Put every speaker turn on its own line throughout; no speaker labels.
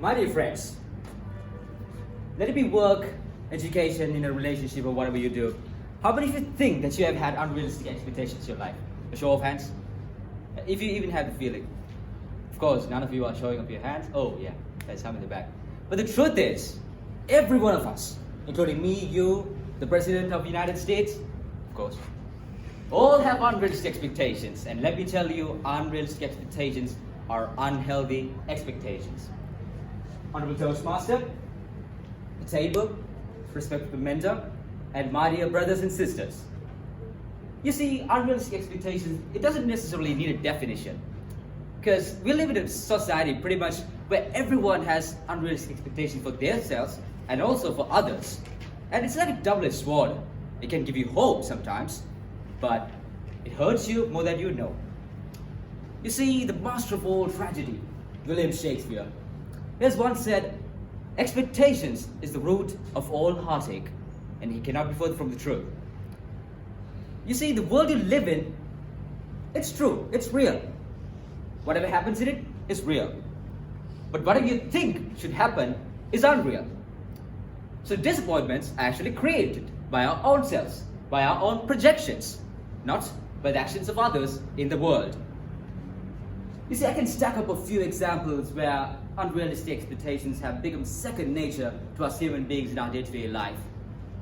My dear friends, let it be work, education, in a relationship, or whatever you do. How many of you think that you have had unrealistic expectations in your life? A show of hands. If you even have the feeling. Of course, none of you are showing up your hands. Oh yeah, there's some in the back. But the truth is, every one of us, including me, you, the President of the United States, of course, all have unrealistic expectations. And let me tell you, unrealistic expectations are unhealthy expectations. Honorable Toastmaster, the table, respectful mentor, and my dear brothers and sisters. You see, unrealistic expectations, it doesn't necessarily need a definition. Because we live in a society pretty much where everyone has unrealistic expectations for themselves and also for others. And it's like a double-edged sword. It can give you hope sometimes, but it hurts you more than you know. You see, the master of all tragedy, William Shakespeare, he has once said, expectations is the root of all heartache, and he cannot be further from the truth. You see, the world you live in, it's true, it's real. Whatever happens in it is real. But whatever you think should happen is unreal. So disappointments are actually created by our own selves, by our own projections, not by the actions of others in the world. You see, I can stack up a few examples where unrealistic expectations have become second nature to us human beings in our day-to-day life.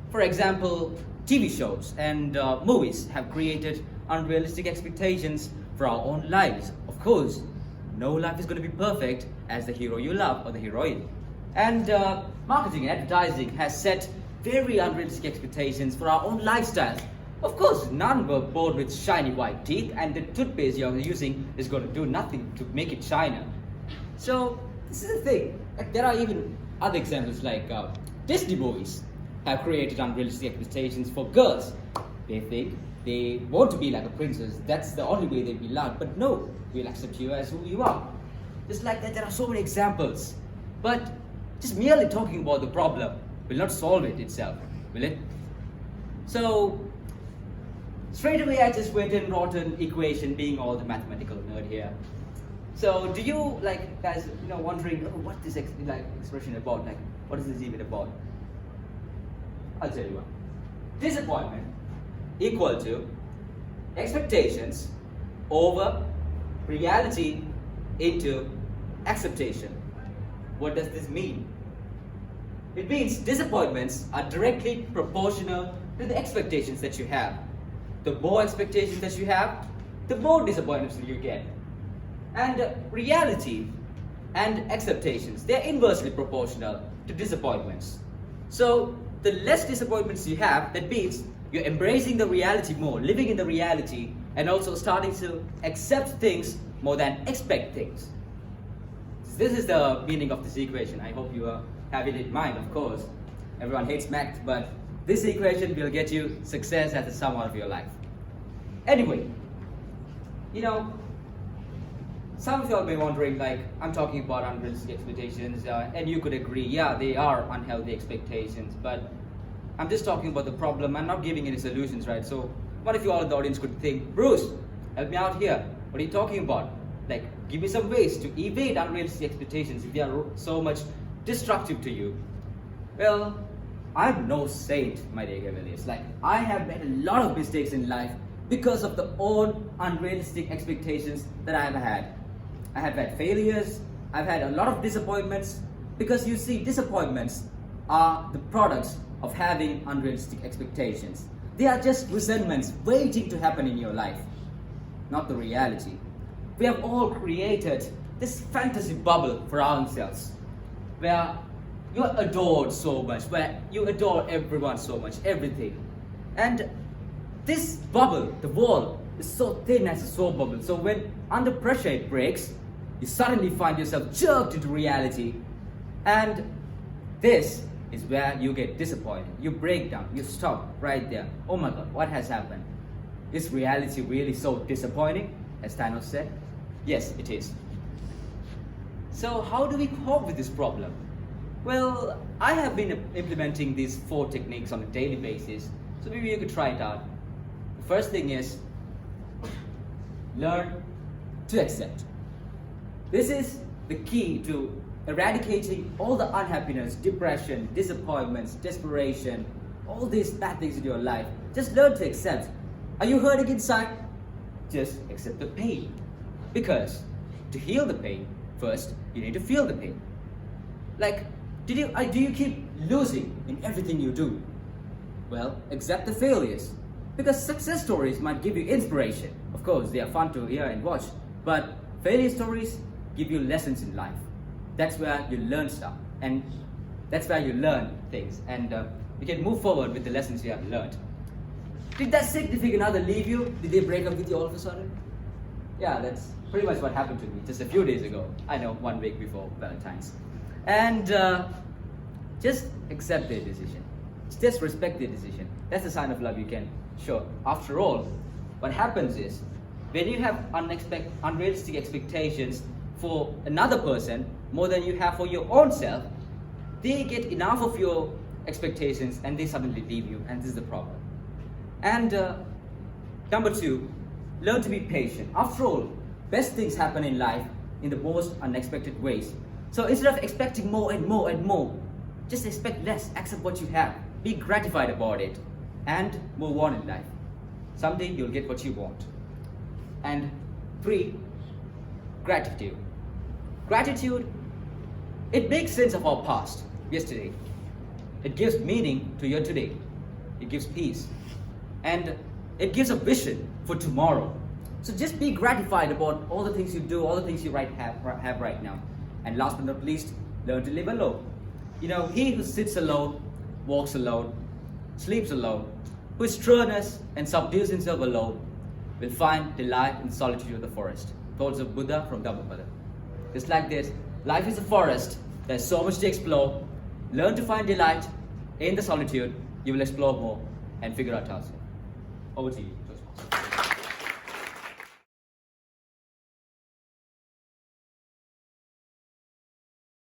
For example, TV shows and movies have created unrealistic expectations for our own lives. Of course, no life is going to be perfect as the hero you love or the heroine. And marketing and advertising has set very unrealistic expectations for our own lifestyles. Of course, none were born with shiny white teeth, and the toothpaste you're using is going to do nothing to make it shiner. So, this is the thing. There are even other examples like Disney movies have created unrealistic expectations for girls. They think they want to be like a princess. That's the only way they'll be loved. But no, we'll accept you as who you are. Just like that, there are so many examples. But just merely talking about the problem will not solve it itself, will it? So, straight away I just went and wrote an equation, being all the mathematical nerd here. So, do you guys, wondering what this expression about? Like, what is this even about? I'll tell you what. Disappointment equal to expectations over reality into acceptation. What does this mean? It means disappointments are directly proportional to the expectations that you have. The more expectations that you have, the more disappointments you get. And reality and acceptations, they're inversely proportional to disappointments. So the less disappointments you have, that means you're embracing the reality more, living in the reality, and also starting to accept things more than expect things. This is the meaning of this equation. I hope you have it in mind, of course. Everyone hates math, but this equation will get you success at the sum of your life. Anyway, some of you all may be wondering, I'm talking about unrealistic expectations, and you could agree, yeah, they are unhealthy expectations, but I'm just talking about the problem. I'm not giving any solutions, right? So, what if you all in the audience could think, Bruce, help me out here. What are you talking about? Give me some ways to evade unrealistic expectations if they are so much destructive to you. Well, I'm no saint, my dear Gaveliers. I have made a lot of mistakes in life because of the own unrealistic expectations that I have had. I have had failures, I've had a lot of disappointments, because you see, disappointments are the products of having unrealistic expectations. They are just resentments waiting to happen in your life, not the reality. We have all created this fantasy bubble for ourselves, where you're adored so much, where you adore everyone so much, everything. And this bubble, the wall, is so thin as a soap bubble. So when under pressure it breaks, you suddenly find yourself jerked into reality. And this is where you get disappointed. You break down, you stop right there. Oh my God, what has happened? Is reality really so disappointing, as Thanos said? Yes, it is. So how do we cope with this problem? Well, I have been implementing these 4 techniques on a daily basis, so maybe you could try it out. The first thing is, learn to accept. This is the key to eradicating all the unhappiness, depression, disappointments, desperation, all these bad things in your life. Just learn to accept. Are you hurting inside? Just accept the pain. Because to heal the pain, first you need to feel the pain. Like, do you keep losing in everything you do? Well, accept the failures. Because success stories might give you inspiration. Of course, they are fun to hear and watch. But failure stories give you lessons in life. That's where you learn stuff. And that's where you learn things. And you can move forward with the lessons you have learned. Did that significant other leave you? Did they break up with you all of a sudden? Yeah, that's pretty much what happened to me just a few days ago. I know, 1 week before Valentine's. And just accept their decision. Just respect their decision. That's a sign of love you can show. After all, what happens is, when you have unrealistic expectations for another person more than you have for your own self, they get enough of your expectations and they suddenly leave you, and this is the problem. And number 2, learn to be patient. After all, best things happen in life in the most unexpected ways. So instead of expecting more and more and more, just expect less, accept what you have, be gratified about it, and move on in life. Someday you'll get what you want. And 3, gratitude. Gratitude, it makes sense of our past, yesterday. It gives meaning to your today. It gives peace. And it gives a vision for tomorrow. So just be gratified about all the things you do, all the things you have right now. And last but not least, learn to live alone. You know, he who sits alone, walks alone, sleeps alone, who is sternest and subdues himself alone, will find delight in solitude of the forest. Thoughts of Buddha from Dhammapada. Just like this, life is a forest. There's so much to explore. Learn to find delight in the solitude. You will explore more and figure out yourself. Over to you.